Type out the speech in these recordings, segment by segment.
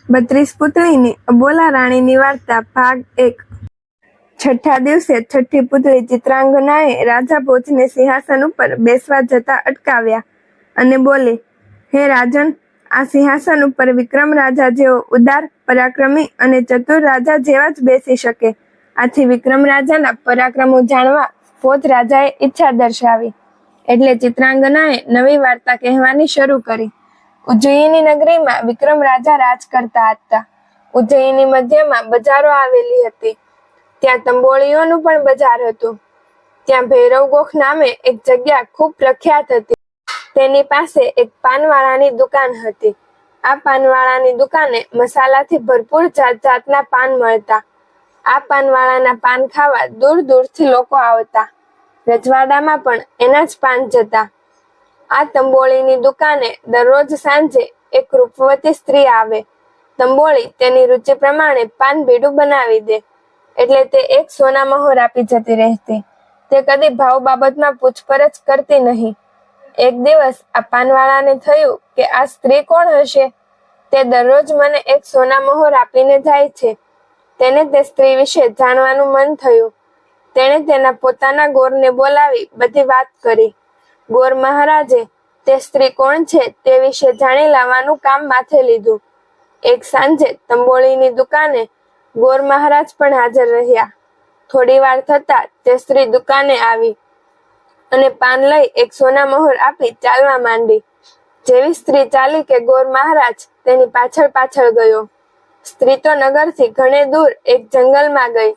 32 પુતળીની અબોલા રાણીની વાર્તા ભાગ 1। છઠ્ઠા દિવસે છઠ્ઠી પુતળી ચિત્રાંગનાએ રાજા ભોજને સિંહાસન ઉપર બેસવા જતા અટકાવ્યા અને બોલી, હે રાજન, આ સિંહાસન ઉપર વિક્રમ રાજા જેવો ઉદાર, પરાક્રમી અને ચતુર રાજા જેવા જ બેસી શકે। આથી વિક્રમ રાજાના પરાક્રમો જાણવા ભોજ રાજાએ ઈચ્છા દર્શાવી એટલે ચિત્રાંગનાએ નવી વાર્તા કહેવાની શરૂ કરી। ઉજ્જયિની નગરીમાં વિક્રમ રાજા રાજ કરતા હતા। ઉજ્જયિની મધ્યમાં બજારો આવેલી હતી। ત્યાં તંબોળીઓનું પણ બજાર હતું। ત્યાં ભૈરવગોખ નામે એક જગ્યા ખૂબ પ્રખ્યાત હતી। તેની પાસે એક પાનવાળાની દુકાન હતી। આ પાનવાળાની દુકાને મસાલાથી ભરપૂર જાત જાતના પાન મળતા। આ પાનવાળાના પાન ખાવા દૂર દૂરથી લોકો આવતા। રજવાડામાં પણ એના જ પાન જતા। આ તંબોળીની દુકાને દરરોજ સાંજે એક રૂપવતી સ્ત્રી આવે। તંબોળી તેની રુચિ પ્રમાણે પાન બીડું બનાવી દે એટલે તે એક સોના મહોર આપી જતી રહેતી। તે કદી ભાવ બાબતમાં પૂછપરછ કરતી નહીં। એક દિવસ આ પાનવાળાને થયું કે આ સ્ત્રી કોણ હશે? તે દરરોજ મને એક સોના મહોર આપીને જાય છે। તેને તે સ્ત્રી વિશે જાણવાનું મન થયું। તેણે તેના પોતાના ગોરને બોલાવી બધી વાત કરી। ગોર મહારાજે તે સ્ત્રી કોણ છે તે વિશે જાણી લાવવાનું કામ માથે લીધું। એક સાંજે તંબોળીની દુકાને ગોર મહારાજ પણ હાજર રહ્યા। થોડી વાર થતા તે સ્ત્રી દુકાને આવી અને પાન લઈ એક સોના મહોર આપી ચાલવા માંડી। જેવી સ્ત્રી ચાલી કે ગોર મહારાજ તેની પાછળ પાછળ ગયો। સ્ત્રી તો નગરથી ઘણે દૂર એક જંગલમાં ગઈ।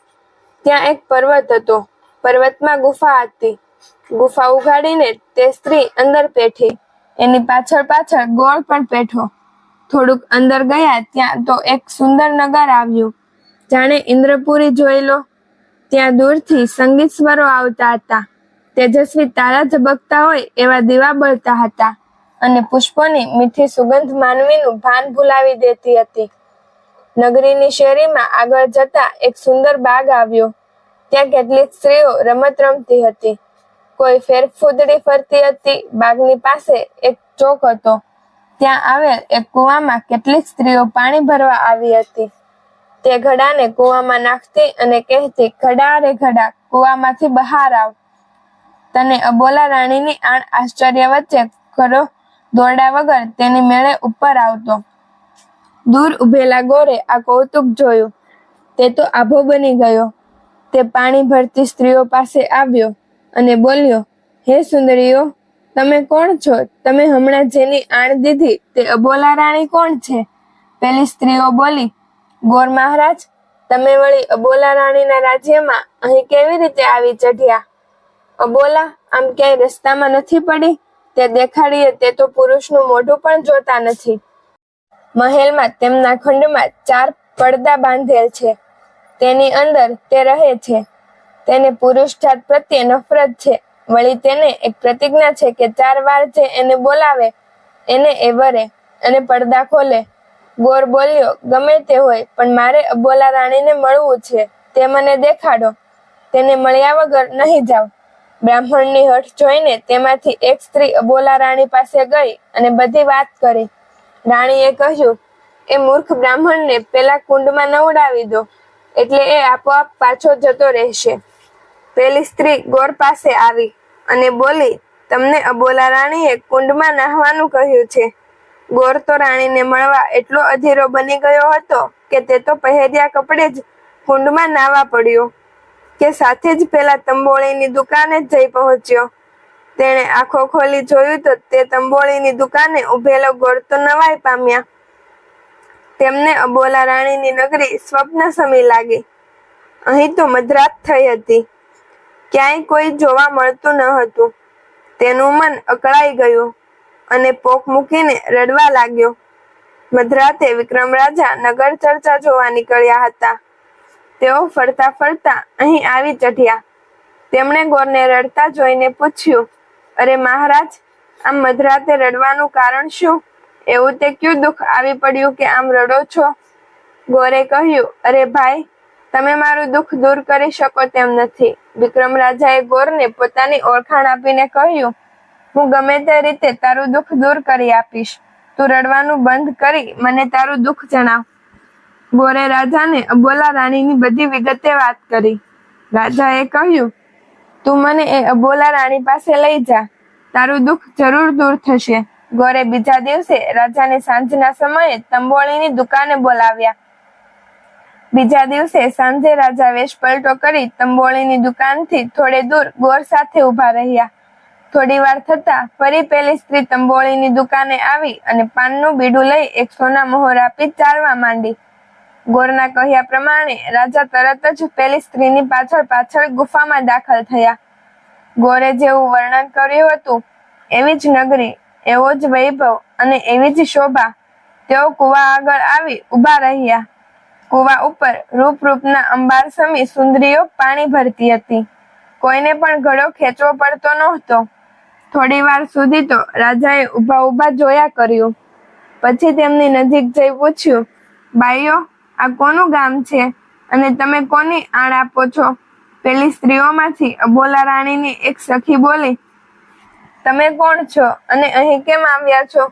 ત્યાં એક પર્વત હતો। પર્વતમાં ગુફા હતી। ગુફા ઉઘાડીને તે સ્ત્રી અંદર પેઠી। એની પાછળ પાછળ ગોળ પણ પેઠો। થોડુંક અંદર ગયા ત્યાં તો એક સુંદર નગર આવ્યું, જાણે ઇન્દ્રપુરી જોઈ લો। ત્યાં દૂરથી સંગીત સ્વરો આવતા હતા। તેજસ્વી તારા ઝબકતા હોય એવા દીવા બળતા હતા અને પુષ્પોની મીઠી સુગંધ માનવીનું ભાન ભૂલાવી દેતી હતી। નગરીની શેરીમાં આગળ જતા એક સુંદર બાગ આવ્યો। ત્યાં કેટલીક સ્ત્રીઓ રમત રમતી હતી। કોઈ ફેરફૂદડી ફરતી હતી। બાગની પાસે એક ચોક હતો। ત્યાં આવેલ એક કૂવામાં કેટલીક સ્ત્રીઓ પાણી ભરવા આવી હતી। તે ઘડાને કૂવામાં નાખતી અને કહેતી, ઘડા રે ઘડા, કૂવામાંથી બહાર આવ। તને અબોલા રાણીની આણ આશ્ચર્ય વચ્ચે ઘરો દોરડા વગર તેની મેળે ઉપર આવતો। દૂર ઉભેલા ગોરે આ કૌતુક જોયું। તે તો આભો બની ગયો। તે પાણી ભરતી સ્ત્રીઓ પાસે આવ્યો અને બોલ્યો, હે સુંદરીઓ, તમે કોણ છો? તમે હમણાં જેની આણ દીધી તે અબોલા રાણી કોણ છે? પેલી સ્ત્રીઓ બોલી, ગોર મહારાજ, તમે વળી અબોલા રાણીના રાજ્યમાં અહીં કેવી રીતે આવી ચઢ્યા? અબોલા આમ ક્યાંય રસ્તામાં નથી પડી? તે દેખાડીએ તે તો પુરુષનું મોઢું પણ જોતા નથી। મહેલમાં તેમના ખંડમાં 4 પડદા બાંધેલ છે। તેની અંદર તે રહે છે। તેને પુરુષ જાત પ્રત્યે નફરત છે। વળી તેને એક પ્રતિજ્ઞા છે કે 4 વાર જે એને બોલાવે એને એ વરે અને પડદા ખોલે। ગોર બોલ્યો, ગમે તે હોય પણ મારે અબોલા રાણીને મળવું છે। તે મને દેખાડો। તેને મળ્યા વગર નહીં જાવ। બ્રાહ્મણની હઠ જોઈને તેમાંથી એક સ્ત્રી અબોલા રાણી પાસે ગઈ અને બધી વાત કરી। રાણીએ કહ્યું, એ મૂર્ખ બ્રાહ્મણને પેલા કુંડમાં નવડાવી દો એટલે એ આપોઆપ પાછો જતો રહેશે। પેલી સ્ત્રી ગોર પાસે આવી અને બોલી, તમને અબોલા રાણીએ કુંડમાં નાહવાનું કહ્યું છે। ગોર તો રાણીને મળવા એટલો અધીરો બની ગયો હતો કે તે તો પહેર્યા કપડે જ કુંડમાં નાહવા પડ્યો કે સાથે જ પેલા તંબોળીની દુકાને જ જઈ પહોંચ્યો। તેણે આંખો ખોલી જોયું તો તે તંબોળીની દુકાને ઉભેલો ગોર તો નવાઈ પામ્યા। તેમને અબોલા રાણીની નગરી સ્વપ્ન સમી લાગી। અહીં તો મધરાત થઈ હતી। ક્યાંય કોઈ જોવા મળતું ન હતું। તેનું મન અકળાઈ ગયું અને પોક મૂકીને રડવા લાગ્યો। મધરાતે વિક્રમ રાજા નગર ચર્ચા જોવા નીકળ્યા હતા। તેઓ ફરતા ફરતા અહીં આવી ચઢ્યા। તેમણે ગોરને રડતા જોઈને પૂછ્યું, અરે મહારાજ, આમ મધરાતે રડવાનું કારણ શું? એવું તે ક્યું દુઃખ આવી પડ્યું કે આમ રડો છો? ગોરે કહ્યું, અરે ભાઈ, તમે મારું દુઃખ દૂર કરી શકો તેમ નથી। વિક્રમ રાજાએ ગોરને પોતાની ઓળખાણ આપીને કહ્યું, હું ગમે તે રીતે તારું દુઃખ દૂર કરી આપીશ। તું રડવાનું બંધ કરી મને તારું દુઃખ જણાવ। ગોરે રાજાને અબોલા રાણીની બધી વિગતે વાત કરી. રાજાએ કહ્યું, તું મને એ અબોલા રાણી પાસે લઈ જા, તારું દુઃખ જરૂર દૂર થશે. ગોરે બીજા દિવસે રાજાને સાંજના સમયે તંબોળીની દુકાને બોલાવ્યા. બીજા દિવસે સાંજે રાજા વેશ પલટો કરી તંબોળીની દુકાનથી થોડે દૂર ગોર સાથે ઊભા રહ્યા. થોડી વાર થતા ફરી પેલી સ્ત્રી તંબોળીની દુકાને આવી અને પાનનું બીડું લઈ એક સોના મોહર આપી ચાલવા માંડી. ગોરના કહ્યા પ્રમાણે રાજા તરત જ પેલી સ્ત્રીની પાછળ પાછળ ગુફામાં દાખલ થયા. ગોરે જેવું વર્ણન કર્યું હતું એવી જ નગરી, એવો જ વૈભવ અને એવી જ શોભા. તેઓ કુવા આગળ આવી ઊભા રહ્યા. કુવા ઉપર રૂપના અંબાર સમી સુંદરીઓ પાણી ભરતી હતી. કોઈને પણ ઘડો ખેંચવો પડતો નહોતો. થોડી વાર સુધી તો રાજાએ ઊભા જોયા કર્યું. પછી તેમની નજીક જઈ પૂછ્યું, બાઈઓ, આ કોનું ગામ છે અને તમે કોની આણ આપો છો? પેલી સ્ત્રીઓમાંથી અબોલા રાણીની એક સખી બોલી, તમે કોણ છો અને અહીં કેમ આવ્યા છો?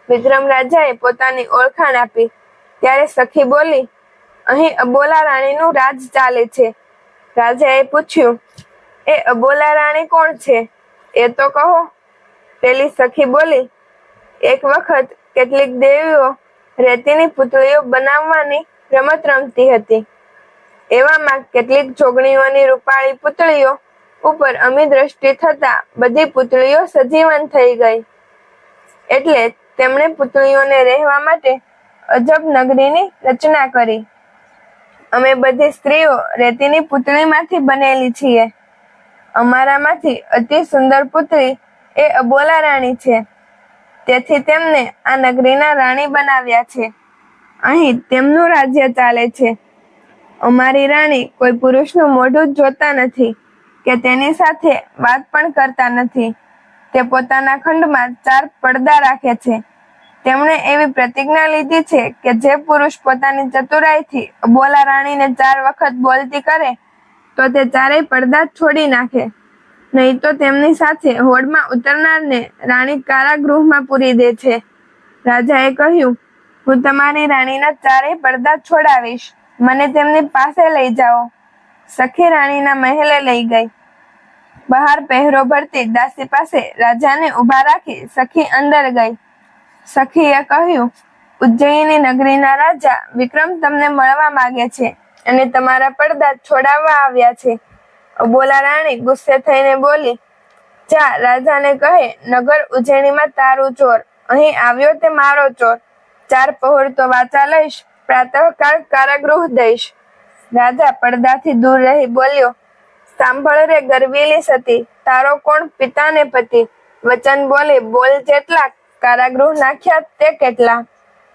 વિક્રમ રાજાએ પોતાની ઓળખાણ આપી. ત્યારે સખી બોલી, અહીં અબોલા રાણીનું રાજ ચાલે છે. રાજાએ પૂછ્યું, એ અબોલા રાણી કોણ છે એ તો કહો. પેલી સખી બોલી, એક વખત કેટલીક દેવીઓ રેતીની પુતળીઓ બનાવવાની રમત રમતી હતી. એવામાં કેટલીક જોગણીઓની રૂપાળી પુતળીઓ ઉપર અમી દ્રષ્ટિ થતા બધી પુતળીઓ સજીવન થઈ ગઈ. એટલે તેમણે પુતળીઓને રહેવા માટે અજબ નગરીની રચના કરી. અમે બધી સ્ત્રીઓ રેતીની પુતળીમાંથી બનેલી છીએ. અમારામાંથી અતિ સુંદર પુત્રી એ અબોલા રાણી છે. તેથી તેમને આ નગરીના રાણી બનાવ્યા છે. અહીં તેમનું રાજ્ય ચાલે છે. અમારી રાણી કોઈ પુરુષનું મોઢું જોતા નથી કે તેની સાથે વાત પણ કરતા નથી. તે પોતાના ખંડમાં 4 પડદા રાખે છે. તેમણે એવી પ્રતિજ્ઞા લીધી છે કે જે પુરુષ પોતાની ચતુરાઈથી અબોલા રાણીને 4 વખત બોલતી કરે તો તે 4 પડદા છોડી નાખે. નહીં તો તેમની સાથે હોડમાં ઉતરનારને રાણી કારાગૃહમાં પૂરી દે છે. રાજાએ કહ્યું, હું તમારી રાણીના 4 પડદા છોડાવીશ. મને તેમની પાસે લઈ જાઓ. સખી રાણીના મહેલે લઈ ગઈ. બહાર પહેરો ભરતી દાસી પાસે રાજાને ઊભા રાખી સખી અંદર ગઈ. સખીએ કહ્યું, ઉજ્જૈની નગરીના રાજા વિક્રમ તમને મળવા માંગે છે અને તમારા પડદા છોડાવવા આવ્યા છે. અબોલા રાણી ગુસ્સે થઈને બોલી, જા રાજાને કહે, નગર ઉજ્જૈનીમાં તારું ચોર, અહીં આવ્યો તે મારો ચોર. 4 પહોર તો વાચા લઈશ, પ્રાતઃકાળ કારાગૃહ દઈશ. રાજા પડદાથી દૂર રહી બોલ્યો, સાંભળ રે ગરવીલી સતી, તારો કોણ પિતાને પતિ? વચન બોલી બોલ જેટલા, કારાગૃહ નાખ્યા તે કેટલા?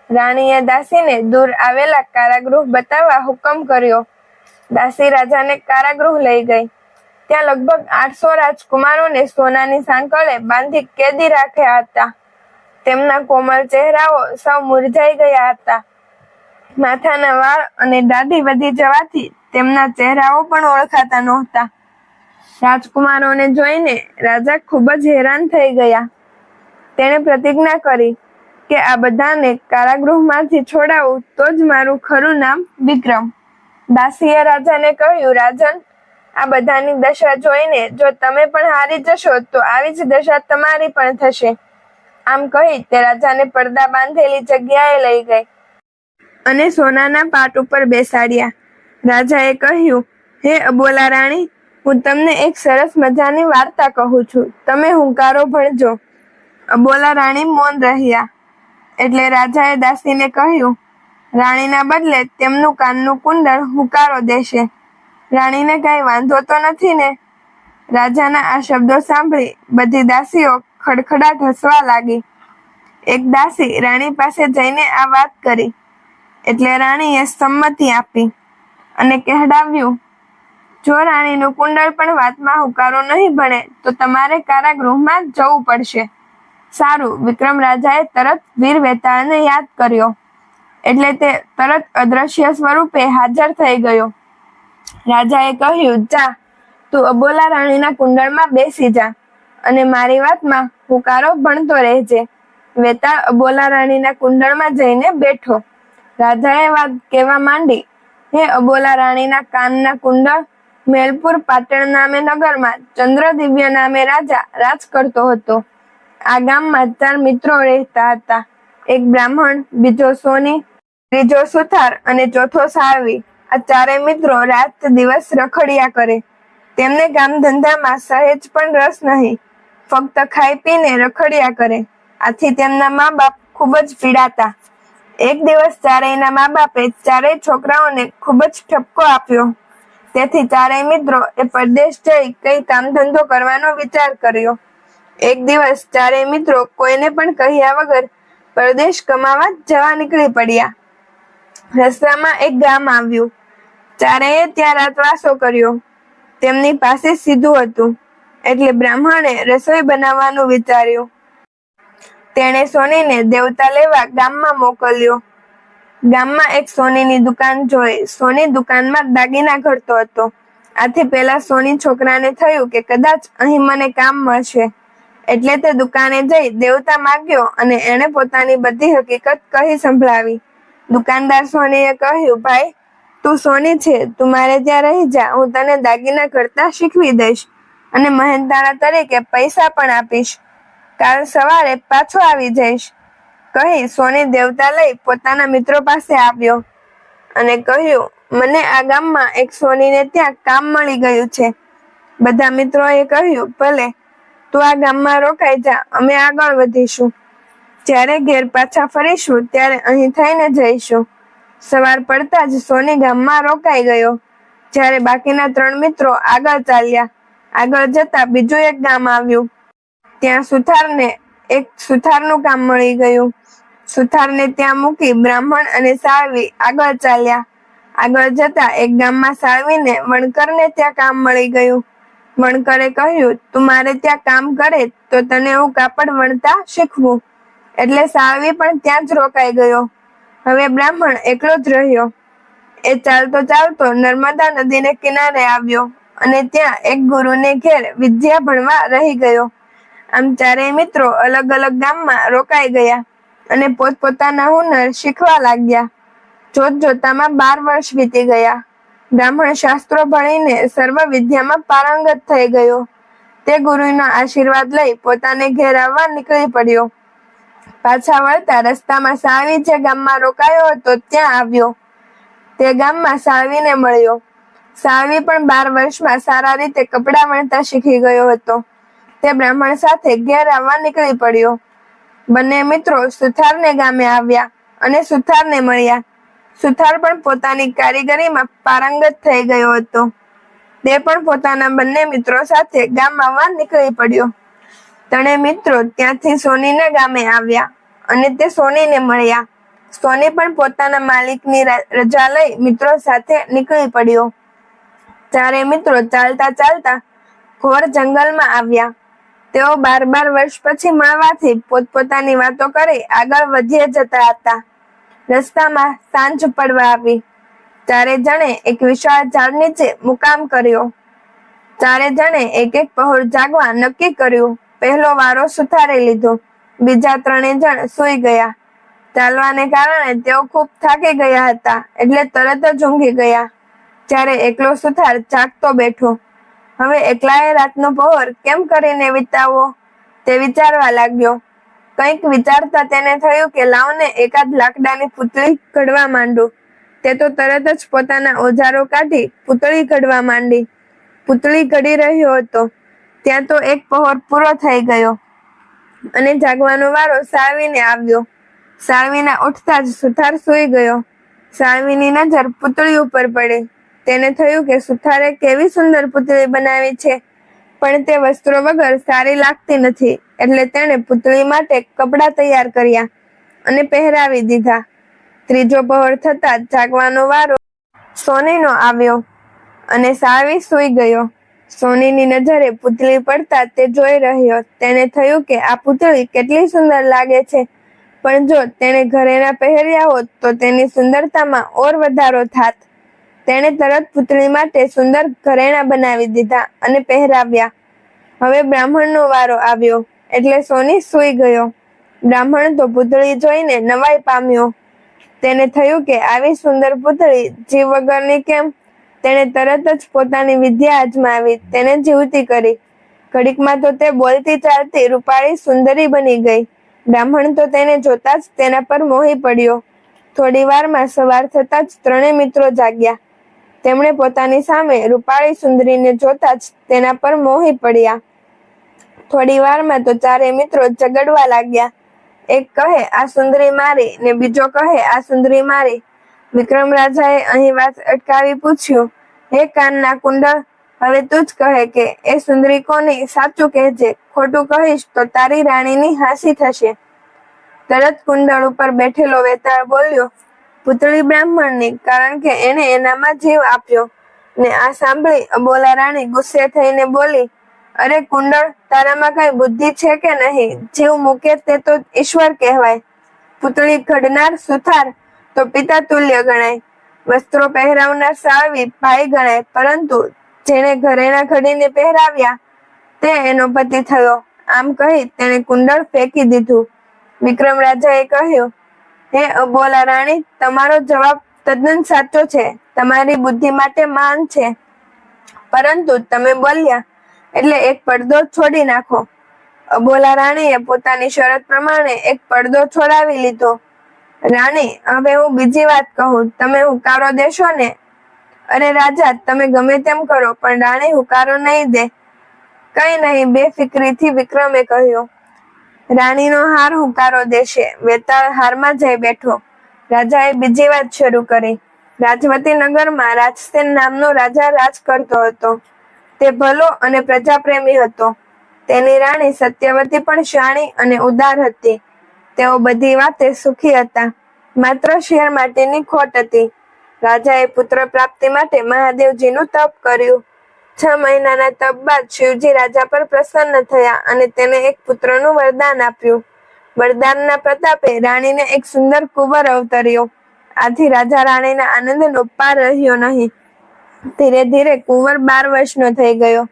રાણીએ દાસીને દૂર આવેલા કારાગૃહ બતાવવા હુકમ કર્યો. દાસી રાજાને કારાગૃહ લઈ ગઈ. ત્યાં લગભગ 800 રાજકુમારોને સોનાની સાંકળે બાંધી કેદી રાખ્યા હતા. તેમના કોમળ ચહેરાઓ સૌ મુરઝાઈ ગયા હતા. માથાના વાળ અને દાઢી વધી જવાથી તેમના ચહેરાઓ પણ ઓળખાતા નહોતા. રાજકુમારોને જોઈને રાજા ખૂબ જ હેરાન થઈ ગયા. તેણે પ્રતિજ્ઞા કરી કે આ બધાને કારાગૃહમાંથી છોડાવું તો જ મારું ખરું નામ વિક્રમ. દાસીએ રાજાને કહ્યું, રાજન, આ બધાની દશા જોઈને જો તમે પણ હારી જશો તો આવી જ દશા તમારી પણ થશે. આમ કહી તે રાજાને પડદા બાંધેલી જગ્યાએ લઈ ગઈ અને સોનાના પાટ ઉપર બેસાડ્યા. રાજાએ કહ્યું, હે અબોલા રાણી, હું તમને એક સરસ મજાની વાર્તા કહું છું, તમે હુંકારો ભણજો. અબોલા રાણી મૌન રહ્યા. એટલે રાજાએ દાસીને કહ્યું, રાણીના બદલે તેમનું કાનનું કુંડળ હુંકારો દેશે. રાણીને કઈ વાંધો તો નથી ને? રાજાના આ શબ્દો સાંભળી બધી દાસીઓ ખડખડાટ હસવા લાગી. એક દાસી રાણી પાસે જઈને આ વાત કરી. એટલે રાણીએ સંમતિ આપી અને કહેવડાવ્યું, જો રાણીનું કુંડળ પણ વાતમાં હુંકારો નહીં ભણે તો તમારે કારાગૃહમાં જવું પડશે. સારું. વિક્રમ રાજાએ તરત વીર વેતાળને યાદ કર્યો. એટલે તે તરત અદ્રશ્ય સ્વરૂપે હાજર થઈ ગયો. રાજાએ કહ્યું, જા, તું અબોલા રાણીના કુંડળમાં બેસી જા અને મારી વાતમાં હુંકારો ભણતો રહેજે. વેતાળ અબોલા રાણીના કુંડળમાં જઈને બેઠો. રાજાએ વાત કહેવા માંડી. હે અબોલા રાણીના કાનના કુંડળ, મેલપુર પાટણ નામે નગરમાં ચંદ્રદિવ્ય નામે રાજા રાજ કરતો હતો. આ ગામમાં 4 મિત્રો રહેતા હતા. એક બ્રાહ્મણ, બીજો સોની, ત્રીજો સુથાર અને ચોથો સાળવી. આ 4 મિત્રો રાત દિવસ રખડ્યા કરે. તેમને કામ ધંધામાં સહેજ પણ રસ નહીં. ફક્ત ખાઈ પીને રખડ્યા કરે. આથી તેમના મા બાપ ખૂબ જ પીડાતા. એક દિવસ 4 મા બાપે 4 છોકરાઓને ખૂબ જ ઠપકો આપ્યો. તેથી 4 મિત્રો એ પરદેશ જઈ કઈ કામ ધંધો કરવાનો વિચાર કર્યો. એક દિવસ 4 મિત્રો કોઈને પણ કહ્યા વગર પરદેશ કમાવા જવા નીકળી પડ્યા. રસ્તામાં એક ગામ આવ્યું. 4એ ત્યાં રાતવાસો કર્યો. તેમની પાસે સીધું હતું એટલે બ્રાહ્મણે રસોઈ બનાવવાનું વિચાર્યું. તેણે સોનીને દેવતા લેવા ગામમાં મોકલ્યો. ગામમાં એક સોનીની દુકાન જોઈ. સોની દુકાનમાં દાગીના ઘડતો હતો. આથી પેલા સોની છોકરાને થયું કે કદાચ અહીં મને કામ મળશે. એટલે તે દુકાને જઈ દેવતા માગ્યો અને એણે પોતાની બધી હકીકત કહી સંભળાવી. દુકાનદાર સોનીએ કહ્યું, ભાઈ, તું સોની છે, તું મારે ત્યાં રહી જા. હું તને દાગીના ઘડતા શીખવી દઈશ અને મહેનતાણા તરીકે પૈસા પણ આપીશ. કાલ સવારે પાછો આવી જઈશ. કહી સોની દેવતા લઈ પોતાના મિત્રો પાસે આવ્યો અને કહ્યું, મને આ ગામમાં એક સોનીને ત્યાં કામ મળી ગયું છે. બધા મિત્રોએ કહ્યું, ભલે, તું આ ગામમાં રોકાઈ જા, અમે આગળ વધીશું. જ્યારે ઘેર પાછા ફરીશું ત્યારે અહીં થઈને જઈશું. સવાર પડતા જ સોની ગામમાં રોકાઈ ગયો. જ્યારે બાકીના 3 મિત્રો આગળ ચાલ્યા. આગળ જતા બીજું એક ગામ આવ્યું. ત્યાં સુથારનું કામ મળી ગયું. સુથારને ત્યાં મૂકી બ્રાહ્મણ અને સાળવી આગળ ચાલ્યા. આગળ જતા એક ગામમાં સાળવીને વણકરને ત્યાં કામ મળી ગયું. વણકરે કહ્યું, તું મારે ત્યાં કામ કરે તો તને હું કાપડ વણતા શીખવું. એટલે સાળવી પણ ત્યાં જ રોકાઈ ગયો. હવે બ્રાહ્મણ એકલો જ રહ્યો. એ ચાલતો ચાલતો નર્મદા નદીને કિનારે આવ્યો અને ત્યાં એક ગુરુને ઘેર વિદ્યા ભણવા રહી ગયો. આમ 4 મિત્રો અલગ અલગ ગામમાં રોકાઈ ગયા અને પોતપોતાના હુનર શીખવા લાગ્યા. જોત જોતામાં 12 વર્ષ વીતી ગયા. બ્રાહ્મણ શાસ્ત્રો ભણીને સર્વ વિદ્યામાં પારંગત થઈ ગયો. તે ગુરુનો આશીર્વાદ લઈ પોતાને ઘેર આવવા નીકળી પડ્યો. પાછા વળતા રસ્તામાં સાળવી જે ગામમાં રોકાયો હતો ત્યાં આવ્યો. તે ગામમાં સાળવીને મળ્યો. સાળવી પણ 12 વર્ષમાં સારા રીતે કપડાં વણતા શીખી ગયો હતો. તે બ્રાહ્મણ સાથે ઘેર આવવા નીકળી પડ્યો. બંને મિત્રો સુથારને ગામે આવ્યા અને સુથારને મળ્યા. સુથાર પણ પોતાની કારીગરીમાં પારંગત થઈ ગયો હતો. તે પણ પોતાના બંને મિત્રો સાથે ગામ આવવા નીકળી પડ્યો. 3 મિત્રો ત્યાંથી સોનીના ગામે આવ્યા અને તે સોનીને મળ્યા. સોની પણ પોતાના માલિકની રજા લઈ મિત્રો સાથે નીકળી પડ્યો. 4 મિત્રો ચાલતા ચાલતા ઘોર જંગલમાં આવ્યા. તેઓ 12 વર્ષ પછી મળવાથી પોતપોતાની વાતો કરી આગળ વધ્યા જતા હતા. રસ્તામાં સાંજ પડવા આવી. 4 જણે એક વિશાળ ઝાડ નીચે મુકામ કર્યો. 4 જણે એક પહોર જાગવા નક્કી કર્યું. પહેલો વારો સુથારે લીધો. બીજા 3 જણ સૂઈ ગયા. ચાલવાને કારણે તેઓ ખૂબ થાકી ગયા હતા એટલે તરત જ ઊંઘી ગયા. જ્યારે એકલો સુથાર જાગતો બેઠો. હવે એકલાએ રાતનો પહોર કેમ કરીને વિતાવવો તે વિચારવા લાગ્યો. કંઈક વિચારતા તેને થયું કે લાવને એકાદ લાકડાની પૂતળી ઘડવા માંડું. તે તો તરત જ પોતાના ઓજારો કાઢી પૂતળી ઘડવા માંડી. પૂતળી ઘડી રહ્યો હતો ત્યાં તો એક પહોર પૂરો થઈ ગયો અને જાગવાનો વારો સાળવીને આવ્યો. સાળવીના ઉઠતા જ સુથાર સૂઈ ગયો. સાળવીની નજર પૂતળી ઉપર પડી. તેને થયું કે સુથારે કેવી સુંદર પૂતળી બનાવી છે, પણ તે વસ્ત્રો વગર સારી લાગતી નથી. એટલે તેણે પૂતળી માટે કપડાં તૈયાર કર્યા અને પહેરાવી દીધા. ત્રીજો પહોર થતા જાગવાનો વારો સોનીનો આવ્યો અને સાળવી સૂઈ ગયો. સોનીની નજરે પૂતળી પડતા તે જોઈ રહ્યો. તેને થયું કે આ પૂતળી કેટલી સુંદર લાગે છે, પણ જો તેણે ઘરેણા પહેર્યા હોત તો તેની સુંદરતામાં ઓર વધારો થાત. તેણે તરત પૂતળી માટે સુંદર ઘરેણા બનાવી દીધા અને પહેરાવ્યા. હવે બ્રાહ્મણનો વારો આવ્યો એટલે સોની સૂઈ ગયો. બ્રાહ્મણ તો પૂતળી જોઈને નવાઈ પામ્યો. તેને થયું કે આવી સુંદર પુતળી જીવ વગરની કેમ? તેણે તરત જ પોતાની વિદ્યા અજમાવી તેને જીવતી કરી. ઘડીકમાં તો તે બોલતી ચાલતી રૂપાળી સુંદરી બની ગઈ. બ્રાહ્મણ તો તેને જોતા જ તેના પર મોહી પડ્યો. થોડી વારમાં સવાર થતાં જ ત્રણેય મિત્રો જાગ્યા. તેમણે પોતાની સામે રૂપાળી સુંદરીને જોતા જ તેના પર મોહી પડ્યા. થોડી વારમાં તો ચારેય મિત્રો ઝઘડવા લાગ્યા. એક કહે આ સુંદરી મારી ને બીજો કહે આ સુંદરી મારી. વિક્રમ રાજાએ અહીં વાત અટકાવી પૂછ્યું, હે કાનના કુંડળ, હવે તું જ કહે કે એ સુંદરી કોની? સાચું કહેજે, ખોટું કહીશ તો તારી રાણીની હાંસી થશે. તરત કુંડળ ઉપર બેઠેલો વેતાળ બોલ્યો, પુતળી બ્રાહ્મણની, કારણ કે એણે એનામાં જીવ આપ્યો. ને આ સાંભળી અબોલા રાણી ગુસ્સે થઈને બોલી, અરે કુંડળ, તારામાં કઈ બુદ્ધિ છે કે નહીં? જીવ મૂકે તે તો ઈશ્વર કહેવાય. પુતળી ઘડનાર સુથાર તો પિતા તુલ્ય ગણાય. વસ્ત્રો પહેરાવનાર સાળવી ભાઈ ગણાય, પરંતુ જેણે ઘરેણા ઘડીને પહેરાવ્યા તે એનો પતિ થયો. આમ કહી તેણે કુંડળ ફેંકી દીધું. વિક્રમ રાજાએ કહ્યું, હે અબોલા રાણી, તમારો જવાબ તદ્દન સાચો છે. તમારી બુદ્ધિ માટે માન છે, પરંતુ તમે બોલ્યા એટલે એક પડદો છોડી નાખો. અબોલા રાણીએ પોતાની શરત પ્રમાણે એક પડદો છોડાવી લીધો. રાણી, હવે હું બીજી વાત કહું, તમે હુંકારો દેશો ને? અરે રાજા, તમે ગમે તેમ કરો, પણ રાણી હુંકારો નહીં દે. કઈ નહીં, બેફિકરીથી વિક્રમે કહ્યું. રાણીનો હાર હુંકારો દેશે. વેતાળ હારમાં જઈ બેઠો. રાજાએ બીજી વાત શરૂ કરી. રાજવતી નગરમાં રાજસેન નામનો રાજા રાજ કરતો હતો. તે ભલો અને પ્રજાપ્રેમી હતો. તેની રાણી સત્યવતી પણ શાણી અને ઉદાર હતી. તેઓ બધી વાતે સુખી હતા. માત્ર શેર માટેની ખોટ હતી. રાજાએ પુત્ર પ્રાપ્તિ માટે મહાદેવજીનું તપ કર્યું. 6 મહિનાના તપ બાદ શિવજી રાજા પર પ્રસન્ન થયા અને તેને એક પુત્રનું વરદાન આપ્યું. વરદાનના પ્રતાપે રાણીને એક સુંદર કુંવર અવતર્યો. આથી રાજા રાણીના આનંદનો પાર રહ્યો નહીં. ધીરે ધીરે કુંવર 12 વર્ષનો થઈ ગયો.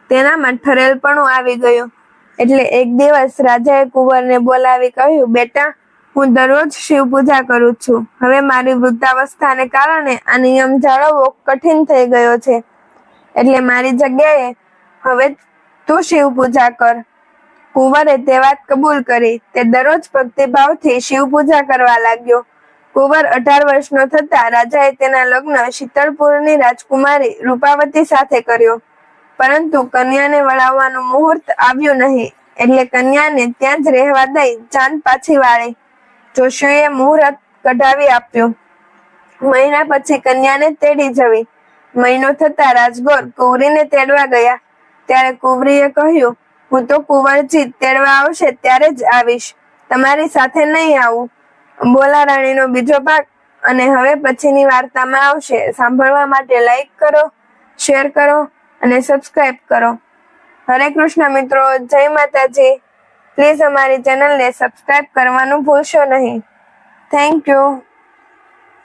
તેનામાં ઠરેલપણું આવી ગયું. એટલે એક દિવસ રાજાએ કુંવરને બોલાવી કહ્યું, બેટા, હું દરરોજ શિવ પૂજા કરું છું. હવે મારી વૃદ્ધાવસ્થાને કારણે આ નિયમ જાળવવો કઠિન થઈ ગયો છે. એટલે મારી જગ્યાએ હવે તું શિવ પૂજા કર. કુંવરે તે વાત કબૂલ કરી. તે દરરોજ ભક્તિભાવથી શિવ પૂજા કરવા લાગ્યો. કુંવર 18 વર્ષનો થતા રાજાએ તેના લગ્ન શીતળપુરની રાજકુમારી રૂપાવતી સાથે કર્યો. પરંતુ કન્યાને વળાવવાનું મુહૂર્ત આવ્યું નહીં. એટલે કન્યાને ત્યાં જ રહેવા દઈ જાન પાછી વાળી. જોશીએ મુહૂર્ત કઢાવી આપ્યું. મહિના પછી કન્યાને તેડી જવી. મહિનો થતા રાજગોર કુંવરીને તેડવા ગયા. ત્યારે કુંવરીએ કહ્યું, હું તો કુંવરજી તેડવા આવશે ત્યારે જ આવીશ, તમારી સાથે નહીં આવું. બોલા રાણીનો બીજો ભાગ અને હવે પછીની વાર્તામાં આવશે. સાંભળવા માટે લાઈક કરો, શેર કરો અને સબસ્ક્રાઇબ કરો. હરે કૃષ્ણ મિત્રો, જય માતાજી. પ્લીઝ અમારી ચેનલને સબસ્ક્રાઇબ કરવાનું ભૂલશો નહીં. Thank you.